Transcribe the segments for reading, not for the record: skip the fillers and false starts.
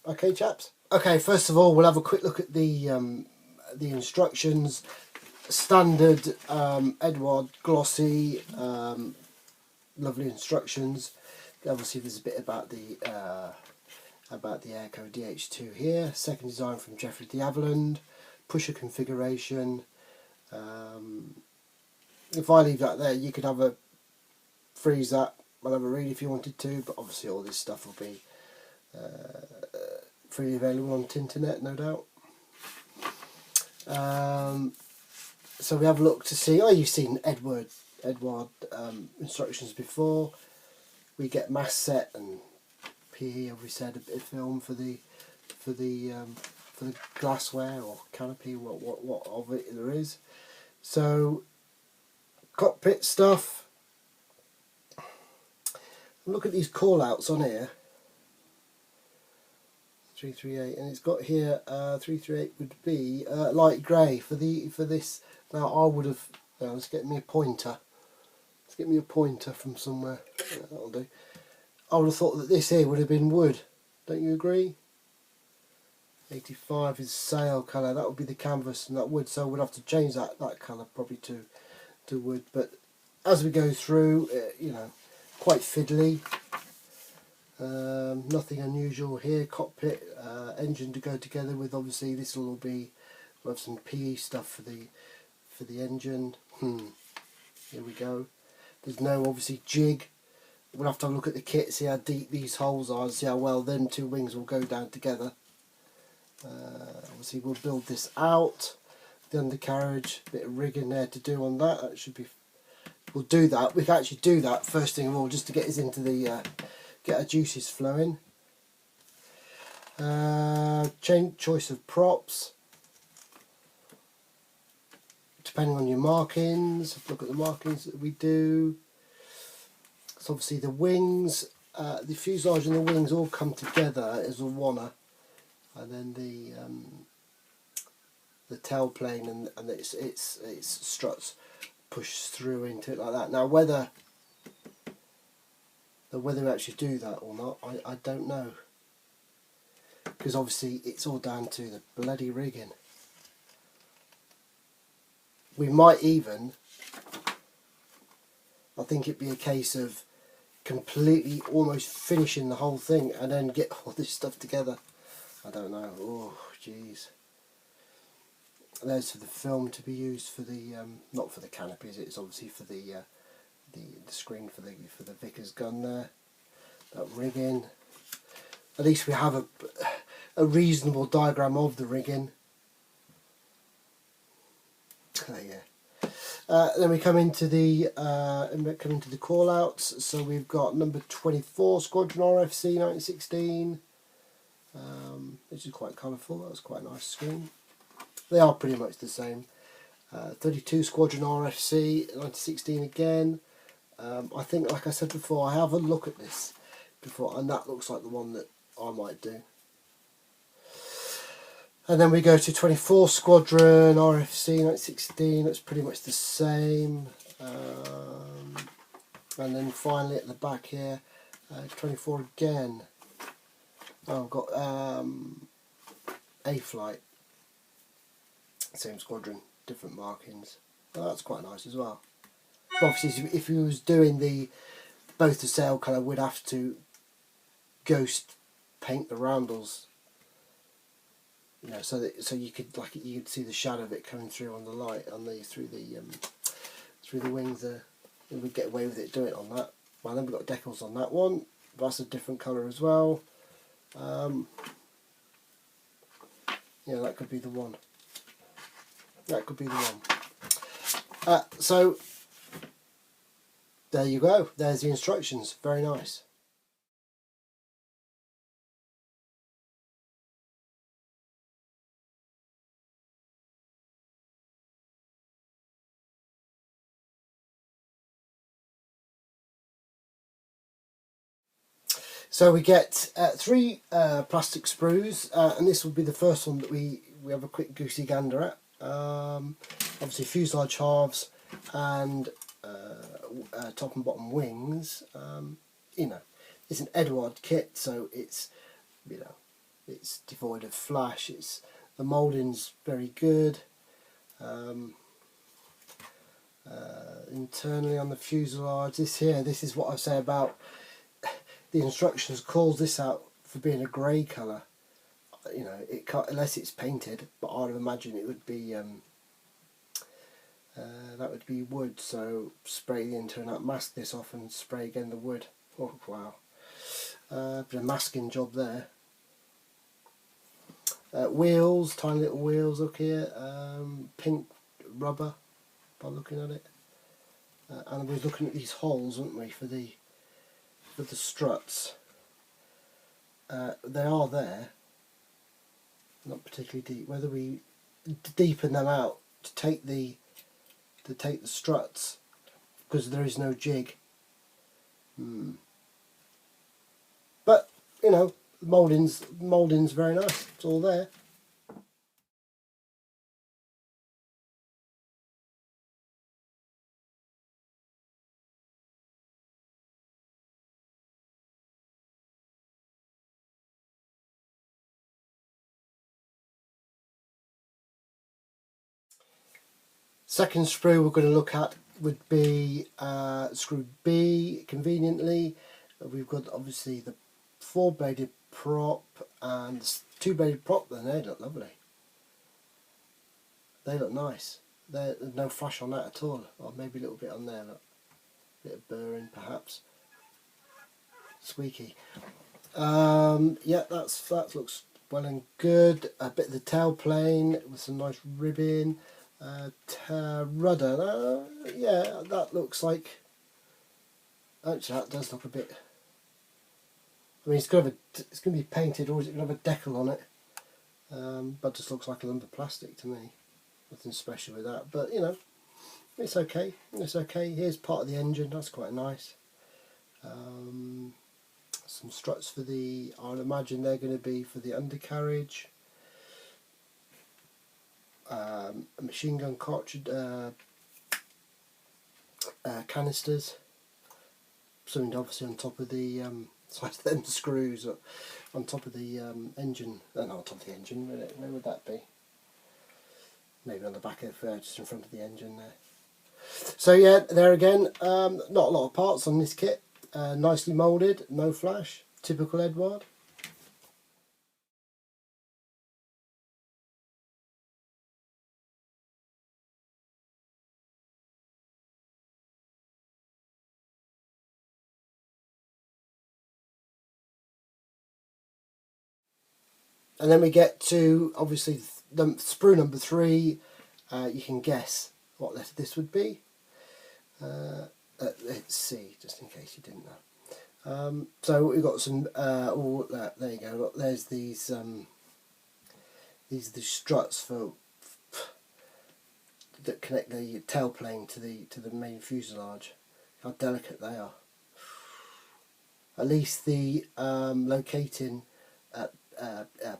Okay, chaps. Okay, first of all, we'll have a quick look at the instructions. Standard Eduard glossy, lovely instructions. Obviously, there's a bit about the Airco DH-2 here. Second design from Jeffrey D'Aveland. Pusher configuration. If I leave that there, you could have a freeze that. I'll have a read if you wanted to, but obviously all this stuff will be freely available on Tinternet, no doubt. So we have a look to see. Oh, you've seen Eduard instructions before. We get mass set and PE, as we said, a bit of film for the glassware or canopy, what of it there is. So cockpit stuff. Look at these call outs on here. 338, and it's got here 338 would be light grey for this. Now I would have. Let's get me a pointer. Let's get me a pointer from somewhere. Yeah, that'll do. I would have thought that this here would have been wood. Don't you agree? 85 is sail colour. That would be the canvas, and that wood. So we'd have to change that colour probably to wood. But as we go through, you know, quite fiddly. Nothing unusual here. Cockpit, engine to go together with. Obviously, this will all be. We'll have some PE stuff for the engine. Here we go. There's no obviously jig. We'll have to have a look at the kit, see how deep these holes are, and see how well them two wings will go down together. Obviously, we'll build this out. The undercarriage, a bit of rigging there to do on that. That should be. We'll do that. We can actually do that first thing of all, just to get us into the. Get our juices flowing. Choice of props. Depending on your markings, look at the markings that we do. So obviously the wings, the fuselage and the wings all come together as a wanna, and then the tailplane and its struts push through into it like that. Now whether we actually do that or not, I don't know, because obviously it's all down to the bloody rigging. We might even, I think it'd be a case of completely almost finishing the whole thing and then get all this stuff together. I don't know. Oh jeez. There's for the film to be used for the not for the canopies. It's obviously for the screen for the Vickers gun there. That rigging. At least we have a reasonable diagram of the rigging. Yeah. Then we come into the call outs. So we've got number 24 Squadron RFC 1916, which is quite colourful. That's quite a nice screen. They are pretty much the same. 32 Squadron RFC 1916 again. I think, like I said before, I have a look at this before, and that looks like the one that I might do. And then we go to 24 Squadron RFC 1916. That's pretty much the same. And then finally at the back here, 24 again. Oh, I've got A flight. Same squadron, different markings. Oh, that's quite nice as well. Obviously, if you was doing both the sail colour, we'd have to ghost paint the roundels, you know, so you could see the shadow of it coming through on the light through the wings. We'd get away with it doing it on that. Well, then we've got decals on that one. That's a different colour as well. Yeah, that could be the one. That could be the one. So there you go. There's the instructions. Very nice. So we get 3 plastic sprues, and this will be the first one that we have a quick goosey gander at. Obviously fuselage halves and top and bottom wings. You know, it's an Eduard kit, so it's, you know, it's devoid of flash. The moulding's very good. Internally on the fuselage, this is what I say about the instructions calls this out for being a grey colour. You know, it can't, unless it's painted, but I would imagine it would be that would be wood. So spray the internal, mask this off and spray again the wood. Oh wow, bit of masking job there. Wheels, tiny little wheels, look here, pink rubber by looking at it. And we was looking at these holes, weren't we, for the struts. They are there, not particularly deep. Whether we deepen them out to take the struts, because there is no jig. But you know, moulding's very nice. It's all there. Second sprue we're going to look at would be screw B. Conveniently, we've got obviously the 4-bladed prop and 2-bladed prop. Then they look lovely. They look nice. There's no flash on that at all, or maybe a little bit on there. Look, bit of burring perhaps. Squeaky. Yeah, that looks well and good. A bit of the tail plane with some nice ribbing. Rudder, yeah, that looks like. Actually, that does look a bit. I mean, it's going to be painted, or is it going to have a decal on it? But just looks like a lump of plastic to me. Nothing special with that, but you know, it's okay. It's okay. Here's part of the engine. That's quite nice. Some struts for the. I'll imagine they're going to be for the undercarriage. A machine gun cartridge canisters, something obviously on top of the size of them screws on top of the engine. Not on top of the engine. Where would that be? Maybe on the back of just in front of the engine there. So yeah, there again, not a lot of parts on this kit. Nicely moulded, no flash, typical Eduard. And then we get to obviously the sprue number 3. You can guess what letter this would be. Let's see, just in case you didn't know. So we've got some. There you go. Look, there's these. These are the struts that connect the tailplane to the main fuselage. How delicate they are. At least the locating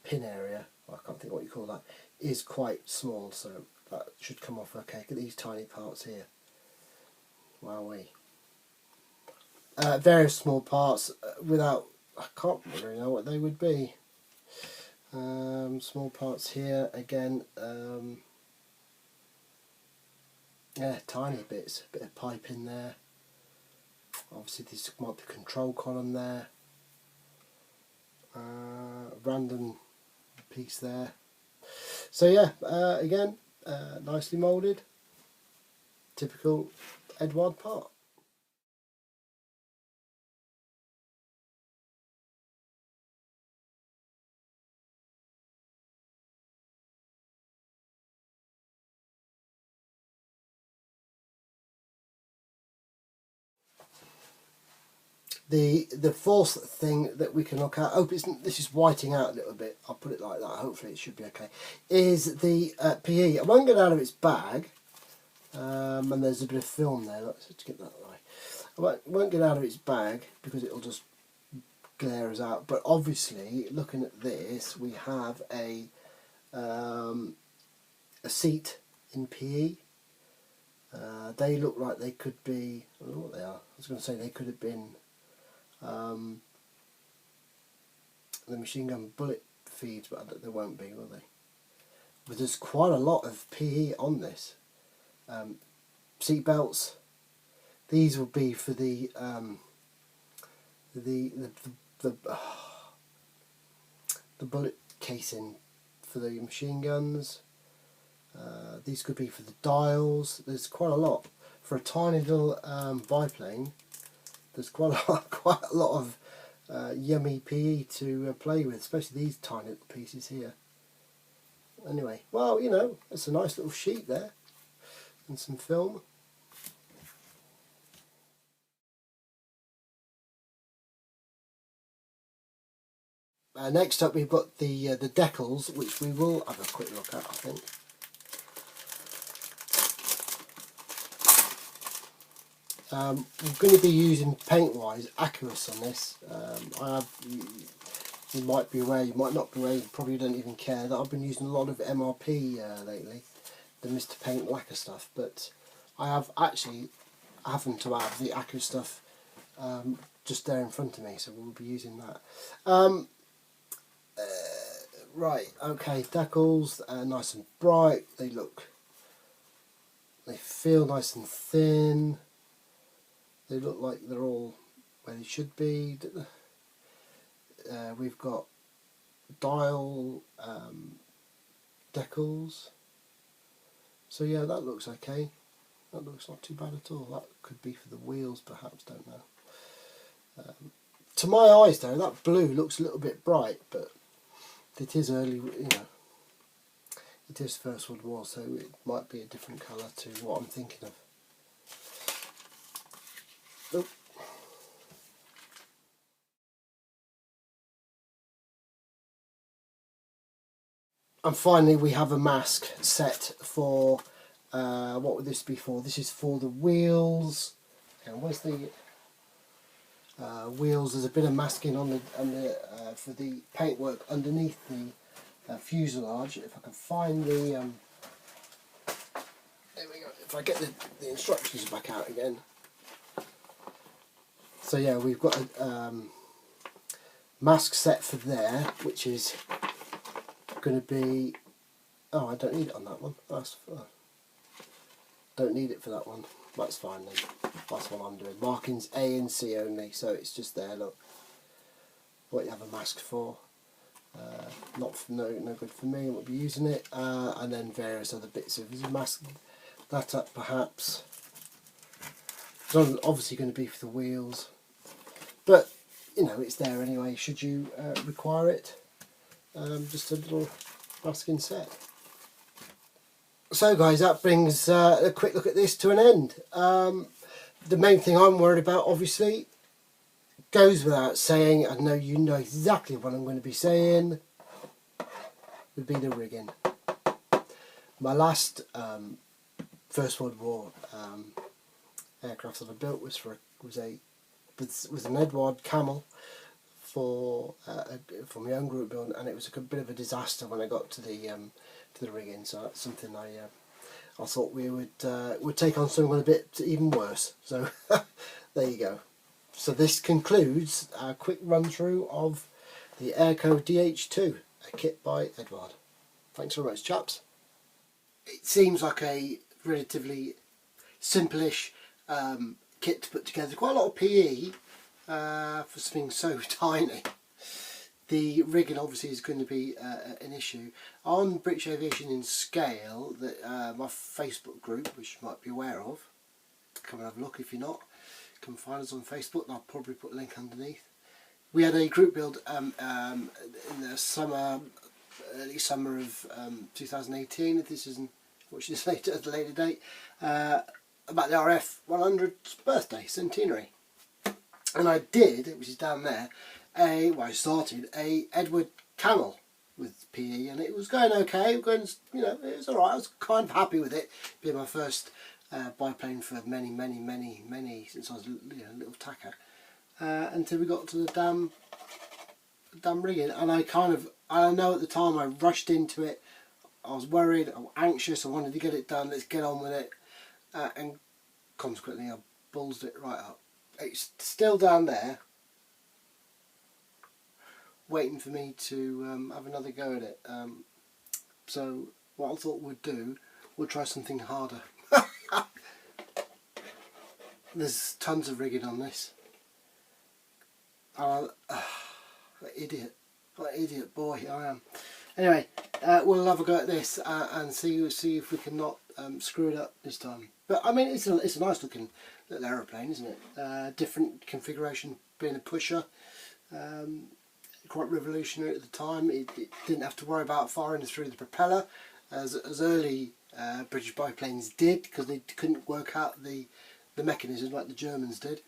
pin area, I can't think what you call that, is quite small, so that should come off okay. Look at these tiny parts here. Wowee. Various small parts without, I can't really know what they would be. Small parts here again. Yeah, tiny bits. A bit of pipe in there. Obviously, this might be control column there. Random piece there. So yeah, again, nicely moulded. Typical Eduard part. The fourth thing that we can look at, this is whiting out a little bit, I'll put it like that, hopefully it should be okay, is the PE. I won't get out of its bag, and there's a bit of film there, let's get that right. I won't get out of its bag because it'll just glare us out, but obviously looking at this we have a seat in PE. They look like they could be, I don't know what they are, I was going to say they could have been the machine gun bullet feeds, but they won't be, will they? But there's quite a lot of PE on this. Seat belts. These will be for the bullet casing for the machine guns. These could be for the dials. There's quite a lot for a tiny little biplane. There's quite a lot of yummy PE to play with, especially these tiny little pieces here. Anyway, well, you know, it's a nice little sheet there and some film. Next up, we've got the decals, which we will have a quick look at, I think. We're going to be using paint-wise Aqueous on this. You might be aware, you might not be aware, you probably don't even care that I've been using a lot of MRP lately, the Mr. Paint lacquer stuff. But I have actually happened to have the Aqueous stuff just there in front of me, so we'll be using that. Right, okay, decals are nice and bright. They feel nice and thin. They look like they're all where they should be. We've got dial decals. So yeah, that looks okay. That looks not too bad at all. That could be for the wheels, perhaps. Don't know. To my eyes, though, that blue looks a little bit bright, but it is early, you know, it is First World War, so it might be a different colour to what I'm thinking of. Oh. And finally, we have a mask set for, what would this be for? This is for the wheels. And where's the wheels? There's a bit of masking on the for the paintwork underneath the fuselage. If I can find the there we go. If I get the instructions back out again. So yeah, we've got a mask set for there, which is going to be. Oh, I don't need it on that one. Don't need it for that one. That's fine then. That's what I'm doing. Markings A and C only, so it's just there. Look, what you have a mask for. No good for me. I won't be using it. And then various other bits of mask that up perhaps. It's obviously going to be for the wheels, but you know it's there anyway. Should you require it? Just a little masking set. So guys, that brings a quick look at this to an end. The main thing I'm worried about, obviously, goes without saying, I know you know exactly what I'm going to be saying, would be the rigging. My last First World War aircraft that I built was an Eduard Camel for my own group build, and it was a bit of a disaster when I got to the rigging. So that's something I thought we would take on something a bit even worse. So there you go. So this concludes our quick run through of the Airco DH-2, a kit by Eduard. Thanks very much, chaps. It seems like a relatively simple-ish kit to put together. Quite a lot of PE for something so tiny. The rigging obviously is going to be an issue. On British Aviation in Scale, my Facebook group, which you might be aware of, come and have a look if you're not. Come find us on Facebook, and I'll probably put a link underneath. We had a group build in the summer, early summer of 2018, if this isn't watching this later at a later date, about the RF 100th birthday centenary. And I did, which is down there, I started a Eduard Camel with PE, and it was going okay. It was alright. I was kind of happy with it, being my first biplane for many since I was a little tacker. Until we got to the damn rigging, and I know at the time I rushed into it. I was worried, I was anxious, I wanted to get it done. Let's get on with it, and consequently I bullsed it right up. It's still down there. waiting for me to have another go at it. So what I thought we'd do, we'll try something harder. There's tons of rigging on this. What an idiot boy I am. Anyway, we'll have a go at this and see if we can not screw it up this time. But I mean, it's a nice looking little aeroplane, isn't it? Different configuration, being a pusher. Quite revolutionary at the time. It didn't have to worry about firing through the propeller as early British biplanes did, because they couldn't work out the mechanism like the Germans did.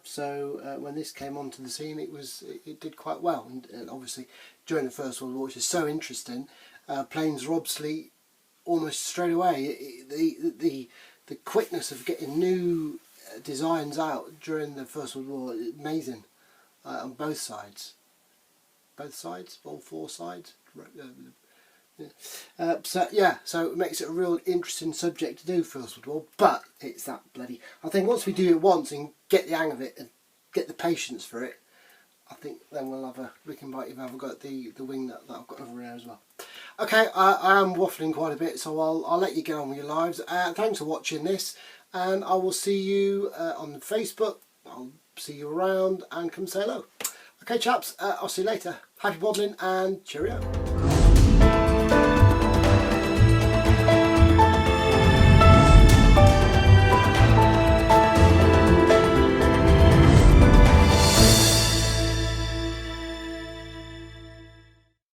So when this came onto the scene, it did quite well, and obviously during the First World War, which is so interesting, planes were obsolete almost straight away. The quickness of getting new designs out during the First World War is amazing, on both sides. All four sides. So it makes it a real interesting subject to do, First World War, but it's that bloody... I think once we do it once and get the hang of it and get the patience for it, I think then we can have a go at the wing that I've got over here as well. Okay, I am waffling quite a bit, so I'll let you get on with your lives. Thanks for watching this, and I will see you on Facebook. I'll see you around, and come say hello. Okay chaps, I'll see you later. Happy modelling and cheerio.